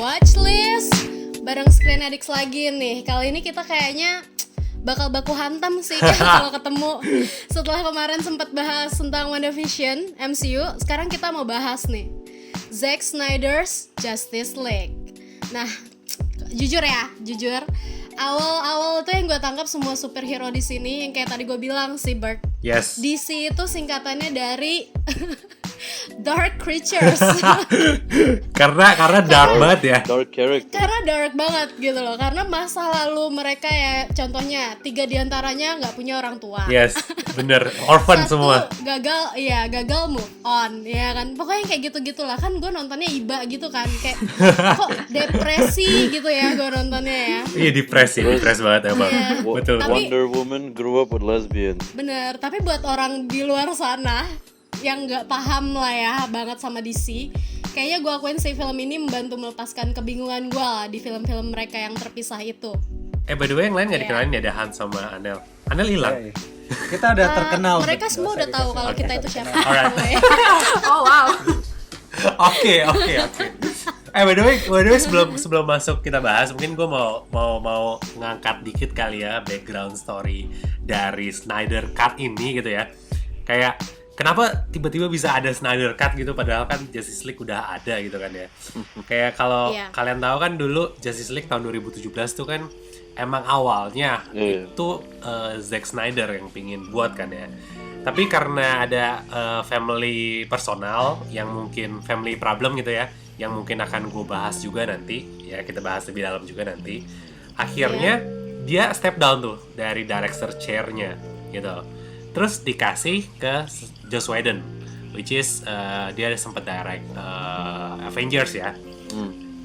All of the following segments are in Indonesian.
Watchlist bareng Screen Addicts lagi nih. Kali ini kita kayaknya bakal baku hantam sih kalau ketemu. Setelah kemarin sempat bahas tentang WandaVision, MCU, sekarang kita mau bahas nih Zack Snyder's Justice League. Nah, jujur, awal tuh yang gue tangkap semua superhero di sini yang kayak tadi gue bilang sih, Bert. Yes. DC itu singkatannya dari Dark Creatures. karena dark banget ya. Dark character. Karena dark banget gitu loh. Karena masa lalu mereka ya, contohnya 3 diantaranya nggak punya orang tua. Yes, bener. Orphan semua. Gagal move on, ya kan. Pokoknya kayak gitu-gitulah. Kan gue nontonnya iba gitu kan, kayak kok depresi gitu ya gue nontonnya ya. Iya, depresi banget emang. Iya. Betul. Tapi- Wonder Woman grew up with lesbians. Bener, tapi buat orang di luar sana yang nggak paham lah ya banget sama DC, kayaknya gue akuin sih film ini membantu melepaskan kebingungan gue lah di film-film mereka yang terpisah itu. By the way, yang lain nggak Iya. dikenalin ya, ada Hans sama Anel. Anel hilang. Iya. Kita udah terkenal. Mereka semua udah tahu kalau kita itu siapa. Alright. Oh wow. Oke. By the way, sebelum masuk kita bahas, mungkin gue mau ngangkat dikit kali ya background story dari Snyder Cut ini gitu ya. Kayak kenapa tiba-tiba bisa ada Snyder Cut gitu, padahal kan Justice League udah ada gitu kan ya. Kayak kalau Iya. kalian tahu kan dulu Justice League tahun 2017 tuh kan emang awalnya itu Zack Snyder yang pingin buat kan ya. Tapi karena ada family personal yang mungkin family problem gitu ya, yang mungkin akan gue bahas juga nanti, ya kita bahas lebih dalam juga nanti. Akhirnya dia step down tuh dari director chair-nya gitu. Terus dikasih ke Joss Whedon, which is dia sempat direct Avengers ya.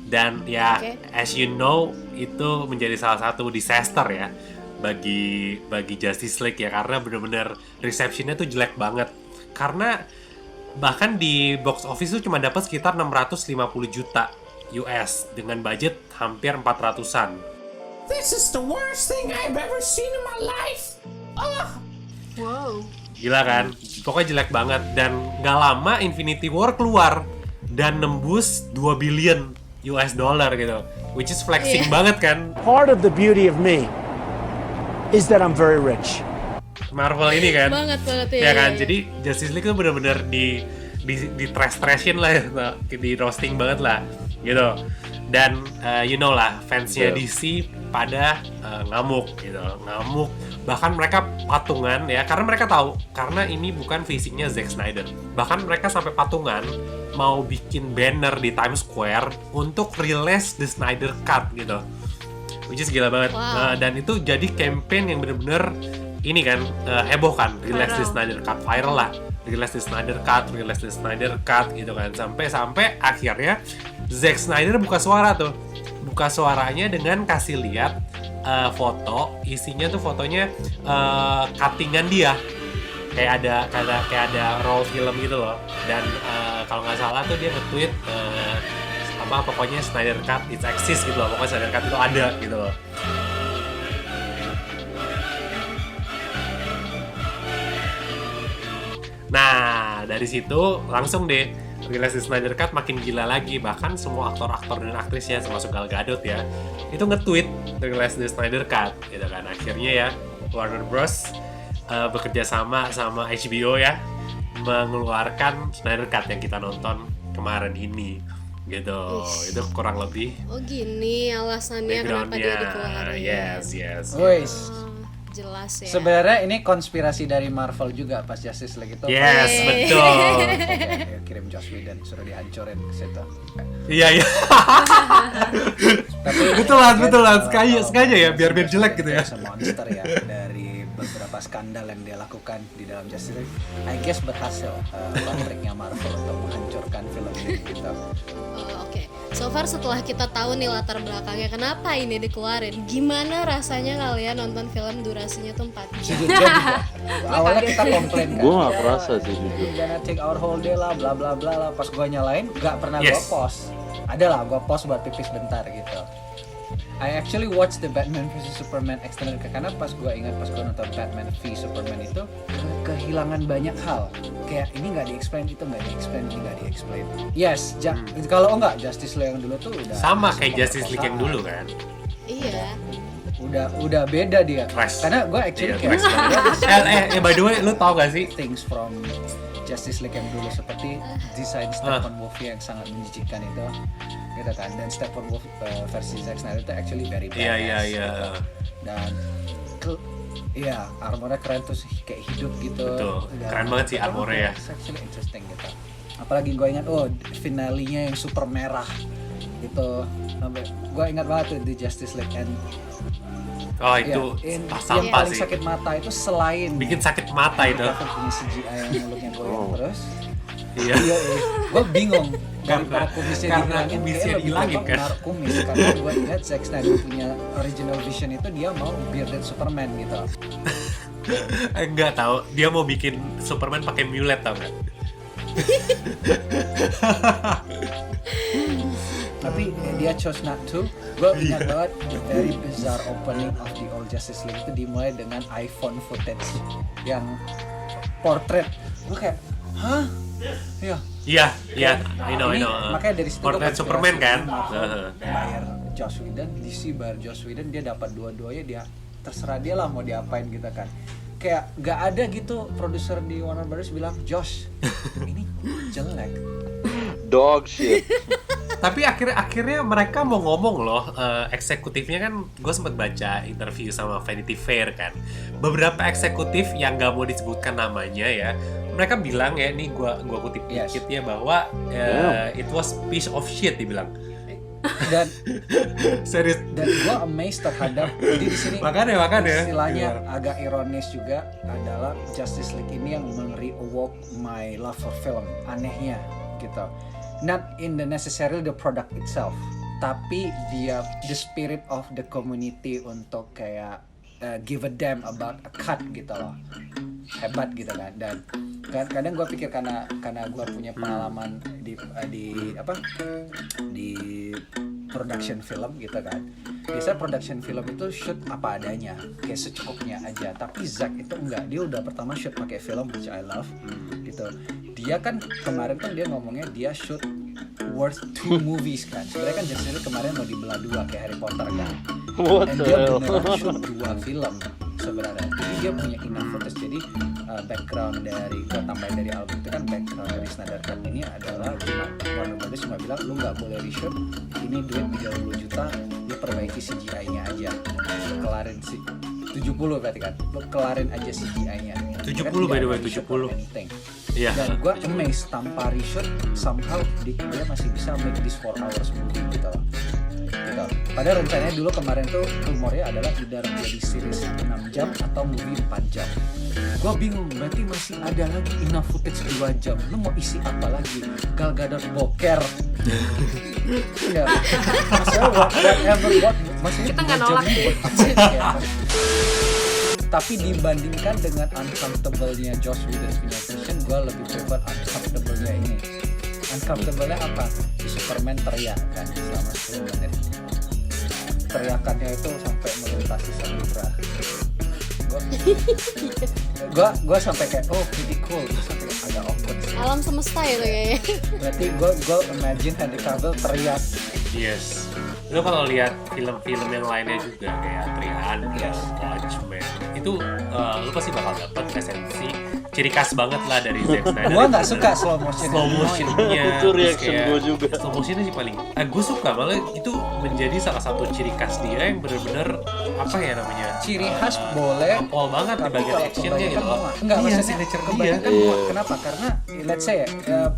Dan ya as you know itu menjadi salah satu disaster ya bagi Justice League ya, karena bener-bener receptionnya tuh jelek banget. Karena bahkan di box office tuh cuma dapat sekitar 650 juta US dengan budget hampir 400-an. This is the worst thing I've ever seen in my life. Wow. Gila kan? Pokoknya jelek banget. Dan gak lama Infinity War keluar dan nembus 2 billion US dollar gitu, which is flexing banget kan Part of the beauty of me is that I'm very rich. Marvel ini kan. Banget Ya kan? Jadi Justice League tuh bener-bener di trash-trashin lah ya, di roasting banget lah gitu. Dan you know lah, fansnya DC pada ngamuk gitu, bahkan mereka patungan ya, karena mereka tahu karena ini bukan visinya Zack Snyder. Bahkan mereka sampai patungan mau bikin banner di Times Square untuk release the Snyder Cut gitu, which is gila banget. Wow. Dan itu jadi campaign yang bener-bener ini kan heboh kan, release the Snyder Cut, viral lah, release the Snyder Cut gitu kan, sampai akhirnya Zack Snyder buka suaranya dengan kasih lihat foto, isinya tuh fotonya cuttingan dia, kayak ada roll film gitu loh. Dan kalau nggak salah tuh dia nge-tweet pokoknya Snyder Cut it exists gitu loh, pokoknya Snyder Cut itu ada gitu loh. Nah, dari situ langsung deh rilis di Snyder Cut makin gila lagi. Bahkan semua aktor-aktor dan aktrisnya termasuk Gal Gadot ya, itu nge-tweet rilis di Snyder Cut gitu kan. Akhirnya ya Warner Bros bekerja sama HBO ya mengeluarkan Snyder Cut yang kita nonton kemarin ini gitu. Itu kurang lebih Oh gini alasannya kenapa dia dikeluarin. Yes. Wes. Jelas ya. Sebenarnya ini konspirasi dari Marvel juga pas Justice League itu. Yes, betul. Oke, kirim Joss Whedon suruh dihancurin ke situ. Iya. Tapi betul lah. Sengaja ya biar jelek gitu ya. Monster ya dari beberapa skandal yang dia lakukan di dalam Justice League. I guess berhasil triknya Marvel untuk menghancurkan film ini gitu. Oke. So far setelah kita tahu nih latar belakangnya kenapa ini dikeluarin, gimana rasanya kalian nonton film durasinya tuh 4 jam? Jujur juga. Awalnya kita komplain kan. Gue gak kerasa sih jujur. Gonna take our whole day lah, bla bla bla lah. Pas gue nyalain, gak pernah gue Yes. pause. Ada lah, gue pause buat pipis bentar gitu. I actually watched the Batman vs Superman extended karena pas gue nonton Batman v Superman itu kehilangan banyak hal. Kayak ini nggak di-explain, itu nggak di-explain, ini nggak di-explain. Yes, kalau enggak Justice League yang dulu tuh udah sama kayak Justice League yang dulu kan. Iya. Udah beda dia. Fresh. Karena gue actually Iya, kayak by the way, lu tau gak sih? things from Justice League yang dulu seperti desain Steppenwolf yang sangat menjijikkan itu gitu kan, dan Steppenwolf versi Zack Snyder itu actually very badass Iya. gitu. Dan armornya keren terus kayak hidup gitu. Betul. Dan Keren banget sih armornya ya. It's actually interesting gitu. Apalagi gue ingat finalenya yang super merah gitu. Gue ingat banget tuh di Justice League and Oh itu yang sampah paling sih. sakit mata itu selain Bikin sakit mata itu. Kita punya CGI yang mulutnya goyang terus. Iya. Gue bingung Karena- daripada kumisnya karena dihilangin, kumisnya kayaknya lebih dihilangin, gampang kan? naruh kumis karena gue lihat Zack Snyder punya original vision itu dia mau bearded Superman gitu. Enggak tahu, dia mau bikin Superman pakai mulet tau gak? Tapi dia chose not to. Gue ingat banget the very bizarre opening of the old Justice League itu dimulai dengan iPhone footage yang portrait. Gue kayak, hah? Iya. Iya, I know. Makanya dari situ gua Portrait konspirasi Superman kan? Marvel bayar Joss Whedon, DC bayar Joss Whedon, dia dapat dua-duanya, dia terserah dia lah mau diapain gitu kan. Kayak gak ada gitu produser di Warner Brothers bilang, Josh, ini jelek. Dog shit. Tapi akhirnya mereka mau ngomong loh, eksekutifnya kan, gue sempat baca interview sama Vanity Fair kan, beberapa eksekutif yang gak mau disebutkan namanya ya, mereka bilang ya, nih gue kutip Yes. dikit ya, bahwa it was piece of shit dibilang. Dan Serius. gue amazed terhadap, jadi di sini Makanya. istilahnya agak ironis juga adalah Justice League ini yang re-awoke my love for film, anehnya gitu. Not in the necessarily the product itself, tapi dia the spirit of the community untuk kayak give a damn about a cut gitu loh, hebat gitu kan. Dan kadang gue pikir karena gue punya pengalaman di production film gitu kan. Biasa production film itu shoot apa adanya, kayak secukupnya aja. Tapi Zack itu enggak, dia udah pertama shoot pakai film, which I love gitu. Dia kan kemarin kan dia ngomongnya dia shoot worth 2 movies kan. Sebenarnya kan Jack Snyder kemarin mau dibelah 2 kayak Harry Potter kan. What Dan the dia hell? beneran shoot 2 film sebenarnya. Jadi dia punya enough footage. Jadi background dari gue tambahin dari album itu kan, background dari Snyder Cut ini adalah Warner Brothers cuma bilang lu nggak boleh reshoot, ini duit 30 juta, lu perbaiki CGI-nya aja, lu kelarin sih 70 berarti kan, lu kelarin aja CGI-nya. 70 by the way, 70. Iya. Dan gue amazed tanpa reshoot somehow dia masih bisa make this 4 hours movie gitu loh. Gitu. Padahal rencananya dulu kemarin tuh rumornya adalah either jadi series 6 jam atau movie 4 jam. Gue bingung, berarti masih ada lagi enough footage 2 jam. Lu mau isi apa lagi? Gal Gadot boker. Enggak. Maksudnya maksudnya Kita nggak 2 jam nolak ini sih. buat apa? Ya. Tapi dibandingkan dengan uncomfortable-nya Joss Whedon punya vision, gue lebih prefer uncomfortable-nya ini. Uncomfortable-nya apa? Superman teriak kan selama 10 menit. Teriakannya itu sampai melintasi samudra. Gue sampai kayak pretty cool, terus sampai agak awkward sih. Alam semesta itu kayaknya. Berarti gue imagine Henry Cavill teriak. Yes. Lo kalau lihat film-film yang lainnya juga kayak 300, Watchmen, itu lo pasti bakal dapet esensi ciri khas banget lah dari Zack Snyder. Gue nggak suka slow motion. Slow motionnya. Itu reaction gue juga. Slow motionnya sih paling. Gue suka malah itu menjadi salah satu ciri khas dia yang bener-bener apa ya namanya? Ciri khas boleh. Nampol banget di Tapi bagian kalau actionnya kebanyakan gitu. muat. Enggak, Iya, maksudnya signature dia. kebanyakan muat. Kenapa? Karena let's say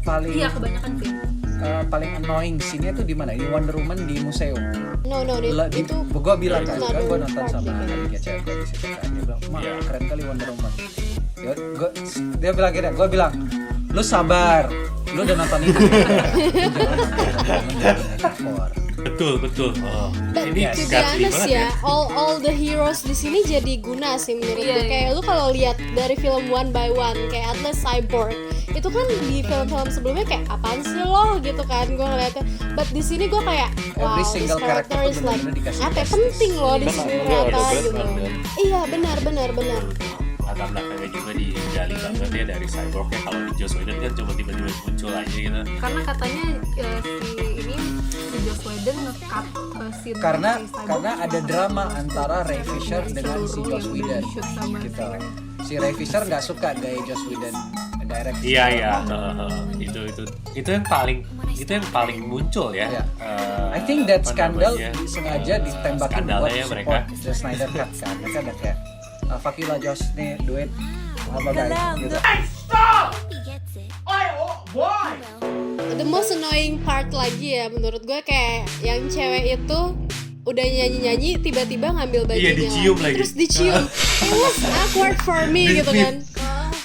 paling Iya, kebanyakan sih. paling annoying scene-nya tuh di mana? Di Wonder Woman di museum. No, itu Gue bilang kan, itu gue another nonton part sama gitu. adiknya cewek gue di situ kan. Dia bilang, "Ma, Iya. keren kali Wonder Woman." Dia bilang gini, gue bilang, "Lu sabar, lu udah nonton ini." Lu jangan nonton Wonder Woman. Betul. Oh. But Ini to be Gatli honest banget ya, all the heroes di sini jadi guna sih menurut gue. Kayak lu kalau lihat dari film One by One, kayak Atlas Cyborg, itu kan di film-film sebelumnya kayak apaan sih lo gitu kan gue ngeliatnya, but di sini gue kayak wow, Every this single character character is tuh like bener-bener dikasih apa ya, justice. penting loh di sini Benar, ternyata ada gitu. Batman. Iya benar. Latar belakangnya juga digali banget ya dari cyborgnya. Kalau di Joss Whedon kan cuma tiba-tiba muncul aja gitu. Karena katanya si Joss Whedon nge-cut scene Karena si Cyborg karena ada sama drama antara Ray Fisher dengan si seluruh Joss yang Whedon di-shoot sama gitu. Si Ray Fisher nggak suka gaya Joss Whedon direct. Iya. Itu yang paling muncul ya. Iya. I think that apa skandal namanya, sengaja ditembakin skandalnya buat ya support mereka. the Snyder Cut kan. Mereka ada kayak fuck you lah Joss nih duit apa guys gitu. The most annoying part lagi ya menurut gue kayak yang cewek itu udah nyanyi tiba-tiba ngambil bajunya Iya, dicium lagi. terus dicium. It was awkward for me gitu kan.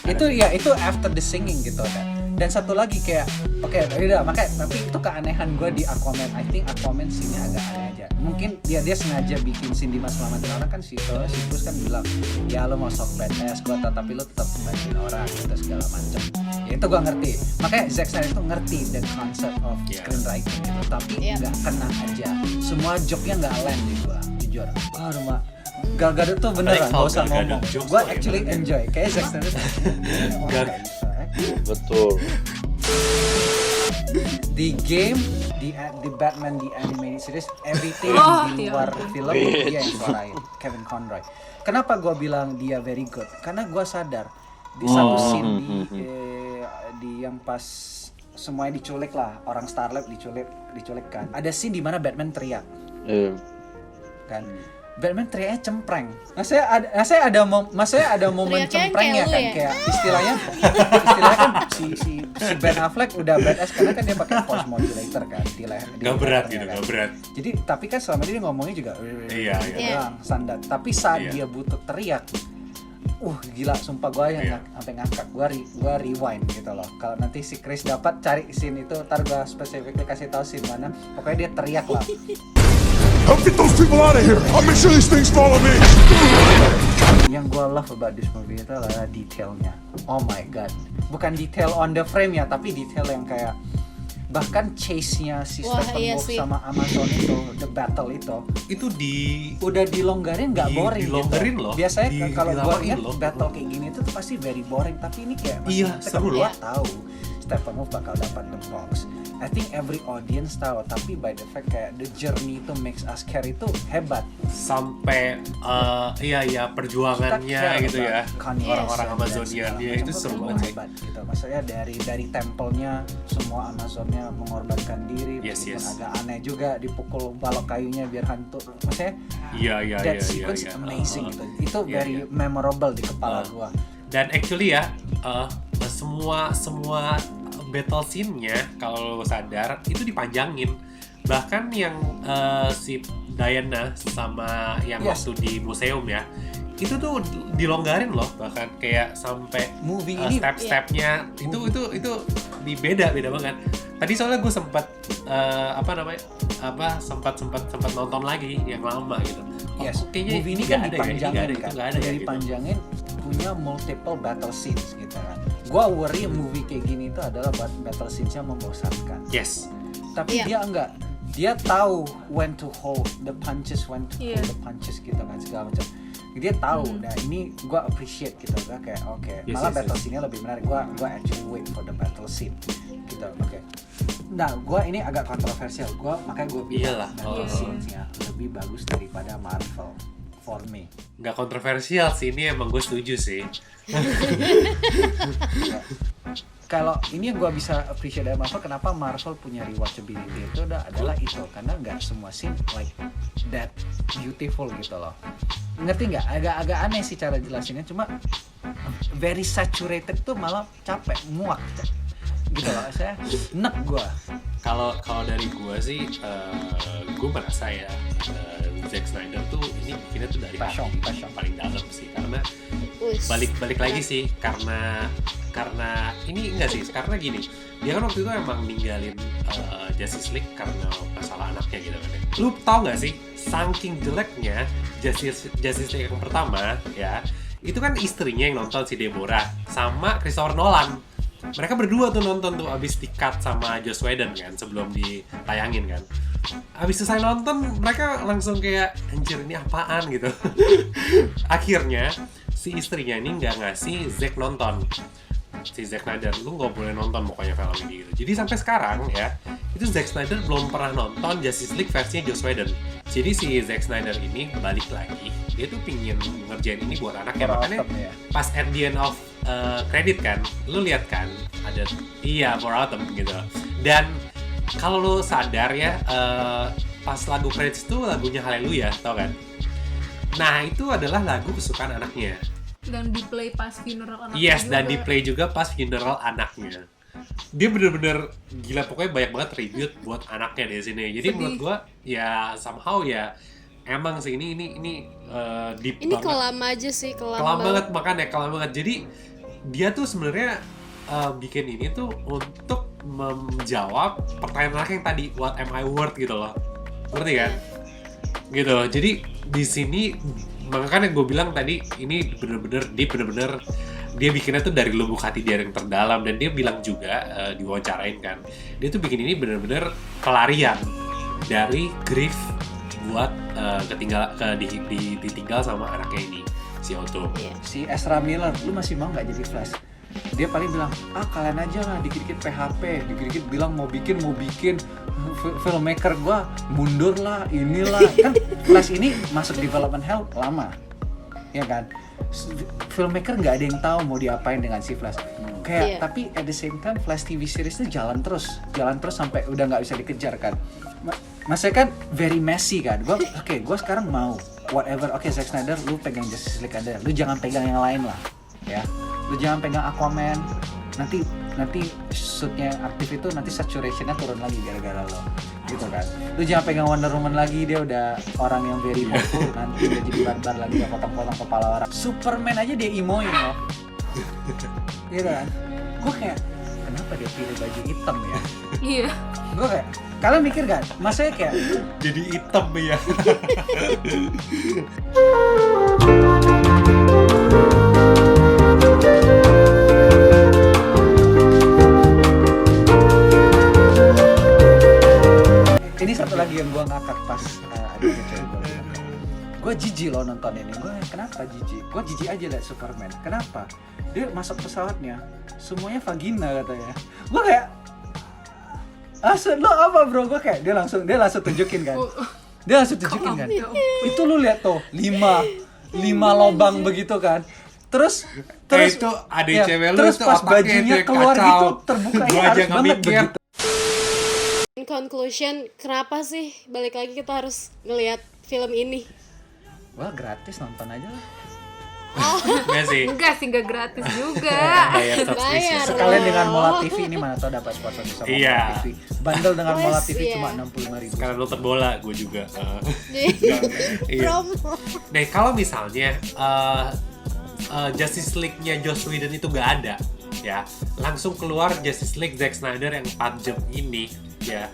Itu after the singing gitu kan. Dan satu lagi kayak udah makanya tapi itu keanehan gue di Aquaman. I think Aquaman scene-nya agak aneh aja. Mungkin dia sengaja bikin scene di Mas selamatin orang kan si Bruce kan bilang ya lo mau sok badass gue tapi lo tetap bantuin orang gitu segala macem. Ya itu gue ngerti. Makanya Zack Snyder itu ngerti the concept of screenwriting gitu. Tapi nggak kena aja. Semua joke-nya nggak land di gue jujur. Aduh mak. Gal Gadot tuh beneran Paling gak usah Gal Gadot ngomong. jokes Gue tuh actually enak. enjoy. Kayak Zack Snyder. Betul. Di game, di Batman, di animated series, everything di luar film dia yang suarain, Kevin Conroy. Kenapa gue bilang dia very good? Karena gue sadar di satu scene di yang pas semuanya diculik lah, orang Starlight diculik kan. Ada scene di mana Batman teriak kan. Batman teriaknya cempreng. Maksudnya ada momen Teriaknya cemprengnya kayak lu kan, ya? kayak istilahnya kan si Ben Affleck udah badass karena kan dia pakai voice modulator kan di Gak berat lehernya gitu, kan. gak berat. Jadi tapi kan selama ini dia ngomongnya juga Iya. standar. Tapi saat Iya. dia butuh teriak, gila sumpah gue yang sampai ngakak, gue rewind gitu loh. Kalau nanti si Chris dapat cari scene itu, ntar gue specifically kasih tahu scene mana. Pokoknya dia teriak lah. Help get those people out of here. I'll make sure these things follow me. Yang gue love about this movie itu adalah detailnya. Oh my god, bukan detail on the frame ya, tapi detail yang kayak bahkan chase-nya si Wah, iya Steppenwolf sih. sama Amazon itu, the battle itu Itu udah dilonggarin nggak boring dilonggarin gitu. loh. Biasanya kalau gue Dilawain ingat loh. battle kayak gini tuh pasti very boring, tapi ini kayak Iya, seru loh. Gue tahu Steppenwolf bakal dapat the box. I think every audience tahu, tapi by the fact kayak the journey itu makes us care itu hebat. Sampai perjuangannya Kita care gitu ya. about Kanye Orang-orang West Amazonian dan dia segala itu macam. seru Itu banget sih. hebat gitu. Maksudnya dari templenya semua Amazonnya mengorbankan diri, Yes, meskipun yes. agak aneh juga dipukul balok kayunya biar hantu. Maksudnya Iya. that sequence amazing gitu. Itu Iya, very iya. memorable di kepala gua. Dan actually ya, semua battle scene-nya kalau lo sadar itu dipanjangin. Bahkan yang si Diana sama yang Yes. waktu di museum ya, itu tuh dilonggarin loh, bahkan kayak sampai Movie ini step-stepnya itu beda banget. Tadi soalnya gue sempat sempat nonton lagi yang lama gitu. yes, Kayaknya movie ini kan dipanjangin itu kan, nggak ada ya, gitu. dipanjangin punya multiple battle scenes gitu kan. Gua worry movie kayak gini itu adalah battle scenes-nya membosankan. Yes. Tapi Iya. dia enggak, dia tahu when to hold the punches, Iya. hold the punches gitu kan segala macam. Dia tahu. Nah ini gua appreciate gitu, gua kayak oke. Yes, Malah yes, battle yes. scene-nya lebih menarik. Gua actually wait for the battle scene gitu. Oke. Nah, gua ini agak kontroversial. Makanya gua bilang Iyalah. battle Oh. scenes-nya lebih bagus daripada Marvel for me. Nggak kontroversial sih, ini emang gue setuju sih. Kalau ini yang gue bisa appreciate dari Marvel, kenapa Marvel punya rewatchability itu adalah itu, karena nggak semua scene like that beautiful gitu loh. Ngerti nggak? Agak aneh sih cara jelasinnya, cuma very saturated tuh malah capek, muak gitu loh. Saya enek gue. Kalau dari gue sih, gue merasa ya Zack Snyder tuh ini bikinnya tuh dari Passion. paling dalam sih, karena Wis. balik lagi sih karena ini enggak sih, karena gini, dia kan waktu itu emang ninggalin Justice League karena masalah anaknya gitu kan ya. Lu tau nggak sih, saking jeleknya Justice League yang pertama ya, itu kan istrinya yang nonton, si Deborah sama Christopher Nolan. mereka berdua tuh nonton tuh abis di-cut sama Joss Whedon kan sebelum ditayangin kan. Abis selesai nonton mereka langsung kayak anjir ini apaan gitu. Akhirnya si istrinya ini nggak ngasih Zack nonton. Si Zack Snyder, lu nggak boleh nonton pokoknya film ini gitu. Jadi sampai sekarang ya, itu Zack Snyder belum pernah nonton Justice League versinya Joss Whedon. Jadi si Zack Snyder ini balik lagi, dia tuh pingin ngerjain ini buat anaknya. Makanya pas at the end of credit kan, lu lihat kan ada For Autumn gitu. Dan kalau lu sadar ya, pas lagu credits itu lagunya Hallelujah, tau kan? Nah itu adalah lagu kesukaan anaknya. Dan di play pas funeral anaknya. Yes, juga. dan di play juga pas funeral anaknya. Dia bener-bener gila, pokoknya banyak banget tribute buat anaknya di sini. Jadi menurut gua ya somehow ya emang sih ini deep Ini banget. kelam aja sih, Kelam banget makanya kelam banget. Jadi dia tuh sebenarnya bikin ini tuh untuk menjawab pertanyaan anak yang tadi, what am I worth gitu loh. Ngerti kan? Gitu. Jadi di sini makanya gue bilang tadi ini bener-bener dia bikinnya tuh dari lubuk hati dia yang terdalam. Dan dia bilang juga diwawancarain kan, dia tuh bikin ini bener-bener pelarian dari grief buat ditinggal sama anaknya ini, si Otto. Si Ezra Miller, lu masih mau nggak jadi Flash? Dia paling bilang, kalian aja lah, dikit-dikit PHP, dikit-dikit bilang mau bikin filmmaker gua mundur lah, inilah. Kan Flash ini masuk development hell lama, ya kan? Filmmaker nggak ada yang tahu mau diapain dengan si Flash. Kayak tapi at the same time Flash TV series itu jalan terus sampai udah nggak bisa dikejar kan. Maksudnya kan very messy kan. Gue sekarang mau whatever. Zack Snyder, lu pegang Justice League aja, lu jangan pegang yang lain lah, ya. Lu jangan pegang Aquaman. Nanti shootnya aktif itu nanti saturationnya turun lagi gara-gara lo, gitu kan. Lu jangan pegang Wonder Woman lagi, dia udah orang yang very powerful, nanti udah jadi barbar lagi, ya potong-potong kepala orang. Superman aja dia imoin loh, gitu kan. Gue kayak kenapa dia pilih baju hitam ya? Iya. Gue kayak, kalian mikir gak? Maksudnya kayak Jadi hitam ya. ini satu lagi yang gue ngakak pas ada cewek gue bilang, gue jijik loh nonton ini. Gue kenapa jijik? Gue jijik aja liat Superman. Kenapa? Dia masuk pesawatnya semuanya vagina katanya. Gue kayak lo apa bro? Gue kayak dia langsung tunjukin kan. Dia langsung tunjukin kan. Itu lu lihat tuh 5 lobang begitu kan. Terus itu ada cewek lu terus tuh pas otaknya bajunya itu keluar kacau. gitu terbuka Gua aja harus nggak banget mikir. begitu. In conclusion, kenapa sih balik lagi kita harus ngelihat film ini? Wah gratis nonton aja lah. Nggak sih. Enggak gratis juga. Bayar subscription. Bayar. Sekalian dengan Mola TV ini mana tau dapat sponsor sama Iya. Mola TV. Bundle dengan Mola TV Iya. cuma 65.000. Sekarang nonton bola, gue juga. Iya. Promo. Nah, kalau misalnya Justice League-nya Joss Whedon itu gak ada, ya, langsung keluar Justice League Zack Snyder yang 4 jam ini, ya,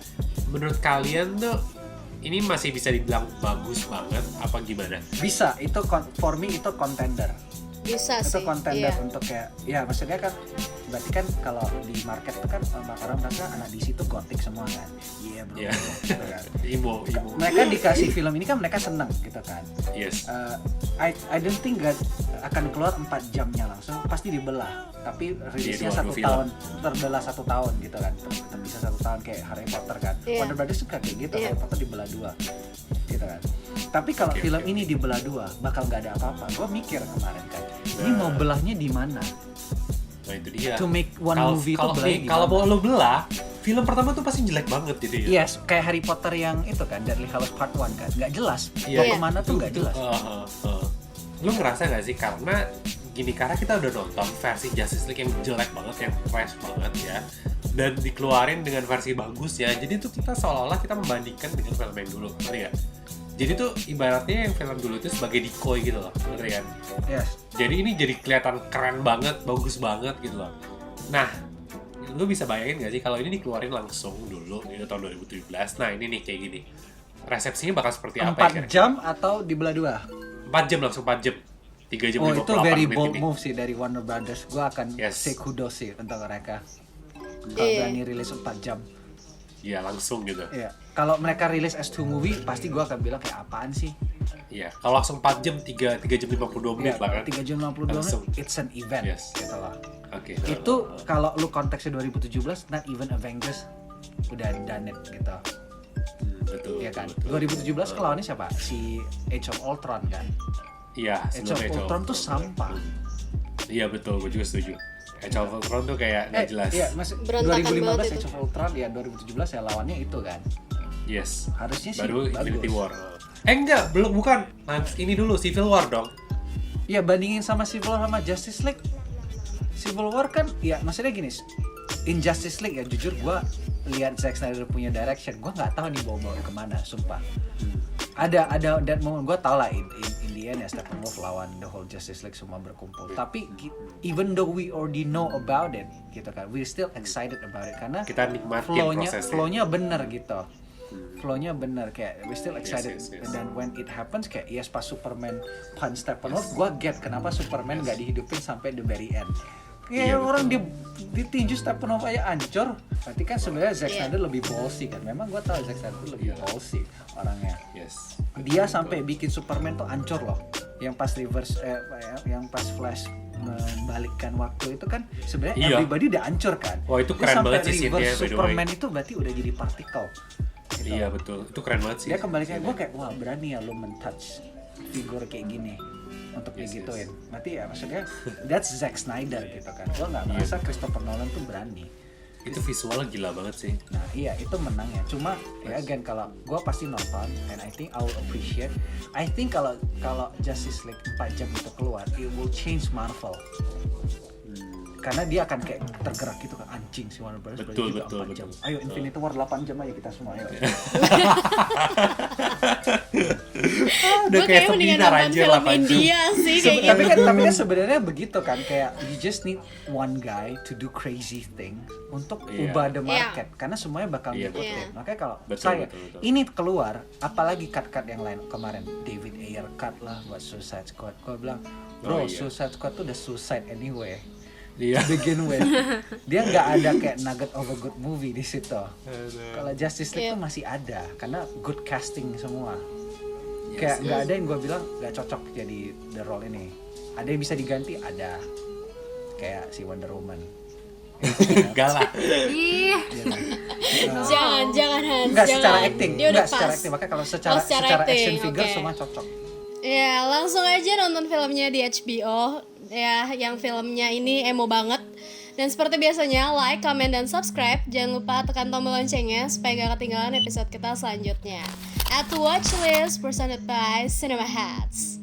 menurut kalian tuh ini masih bisa dibilang bagus banget apa gimana? Bisa, itu for me itu contender. Bisa Itu sih. contender Iya. untuk kayak, ya maksudnya kan berarti kan kalau di market tuh kan orang merasa anak DC itu gothic semua kan. Iya bro. Iya. Gitu kan. Imo. Mereka dikasih film ini kan mereka seneng gitu kan. Yes. I don't think akan keluar 4 jamnya langsung, pasti dibelah. Tapi rilisnya Iya, 1 dua film. tahun, terbelah 1 tahun gitu kan. Bisa 1 tahun kayak Harry Potter kan. Iya. Warner Brothers suka kayak gitu, Iya. Harry Potter dibelah 2 gitu kan. Tapi kalau Oke, film oke. ini dibelah 2 bakal nggak ada apa-apa. Gue mikir kemarin kan, ini mau belahnya di mana? Nah itu dia. To make one movie itu belahnya di kalau mana? mau lo belah, film pertama tuh pasti jelek banget gitu ya. Yes, kayak Harry Potter yang itu kan, Deathly Hallows Part 1 kan, nggak jelas. Iya. Mau kemana tuh nggak jelas. Lu ngerasa gak sih karena kita udah nonton versi Justice League yang jelek banget, yang fresh banget ya, dan dikeluarin dengan versi bagus ya, jadi tuh kita seolah-olah kita membandingkan dengan film yang dulu, ngerti gak? Jadi tuh ibaratnya yang film dulu itu sebagai decoy gitu loh, ngerti kan? Yes. Jadi ini jadi kelihatan keren banget, bagus banget gitu loh. Nah, lu bisa bayangin gak sih kalau ini dikeluarin langsung dulu itu tahun 2017. Nah ini nih kayak gini, resepsinya bakal seperti apa 4 ya kira-kira? jam atau dibelah 2? 4 jam langsung 4 jam. 3 jam Oh 58 itu very menit bold ini. move sih dari Warner Brothers. Gue akan Yes. say kudos sih untuk mereka. Kalau Iya. berani rilis 4 jam. Iya langsung gitu. Iya. Kalau mereka rilis as 2 movie, pasti gue akan bilang kayak apaan sih? Iya, kalau langsung 4 jam 3 jam 52 menit Ya, lah kan. 3 jam 52 Langsung. menit, it's an event. Yes. Gitu loh. Oke. Itu kalau lu konteksnya 2017, not even Avengers udah done it gitu. betul. Iya kan? betul. 2017 lawannya siapa? Si Age of Ultron kan? Iya, Age of sebelum Ultron tuh sampah. Iya betul, gue juga setuju. Age of Ultron tuh kayak nggak jelas. Iya, masih Berantakan 2015 banget Age itu. of Ultron ya 2017 ya lawannya itu kan. Yes. Harusnya sih Baru bagus. Infinity War. Enggak, belum bukan. Ini dulu Civil War dong. Ya bandingin sama Civil War sama Justice League. Civil War kan ya maksudnya gini. In Justice League ya jujur gue lihat Zack Snyder punya direction, gue nggak tahu nih bawa kemana, sumpah. Ada that moment gue tau lah in the end ya Steppenwolf lawan the whole Justice League semua berkumpul. Tapi even though we already know about it, gitu kan, we still excited about it karena Kita nikmatin prosesnya. flownya bener gitu. Flownya bener kayak we still excited. yes. And then when it happens kayak yes pas Superman punch Steppenwolf, gue get kenapa Superman nggak dihidupin sampai the very end. Iya, Kayak orang betul. ditinju Steppenwolf aja ancur. Berarti kan sebenarnya Zack Iya. Snyder lebih ballsy kan. Memang gue tahu Zack Snyder lebih Iya. ballsy orangnya. Yes. Dia sampai bikin Superman tuh ancur loh. Yang pas reverse yang pas Flash membalikkan waktu itu kan sebenarnya Iya. everybody udah ancur kan. Wah, itu Dia keren sampai banget sih scene-nya, reverse by the way. Superman itu berarti udah jadi partikel. Gitu. Iya betul. Itu keren banget sih. Dia kembali kayak gue kayak wah berani ya lo mentouch figur kayak gini untuk Yes, digituin. yes. Berarti ya maksudnya that's Zack Snyder gitu kan. Gue nggak merasa Christopher Nolan tuh berani. Itu visualnya gila banget sih. Nah iya itu menangnya. Cuma ya again kalau gue pasti nonton and I think I will appreciate. I think kalau Justice League 4 jam itu keluar, it will change Marvel. Karena dia akan kayak tergerak gitu kan anjing si Warner Bros. Betul, juga betul, 4 jam. betul. Ayo Infinity War 8 jam aja kita semua ayo. Udah Gue kayak kayak mendingan seminar nonton anjir film 8 jam. India sih kayak gitu. tapi kan sebenarnya begitu kan kayak you just need one guy to do crazy thing untuk Iya. ubah the market karena semuanya bakal Iya, ngikutin. betul. Makanya kalau Betul, saya betul. ini keluar apalagi cut-cut yang lain kemarin David Ayer cut lah buat Suicide Squad. Gue bilang, "Bro, Oh, iya. Suicide Squad tuh udah suicide anyway." Iya. To begin with. Dia nggak ada kayak nugget of a good movie di situ. Kalau Justice League Iya. tuh masih ada karena good casting semua. Yes, Kayak nggak yes. ada yang gue bilang nggak cocok jadi the role ini. Ada yang bisa diganti, ada. Kayak si Wonder Woman. Enggak lah. Ih, Jangan Hans, Enggak jangan. secara acting, Dia udah enggak secara pas. acting. Makanya kalau secara secara secara acting, action figure oke. semua cocok. Ya, langsung aja nonton filmnya di HBO ya, yang filmnya ini emo banget. Dan seperti biasanya, like, comment, dan subscribe. Jangan lupa tekan tombol loncengnya supaya gak ketinggalan episode kita selanjutnya. At Watchlist presented by Cinema Hats.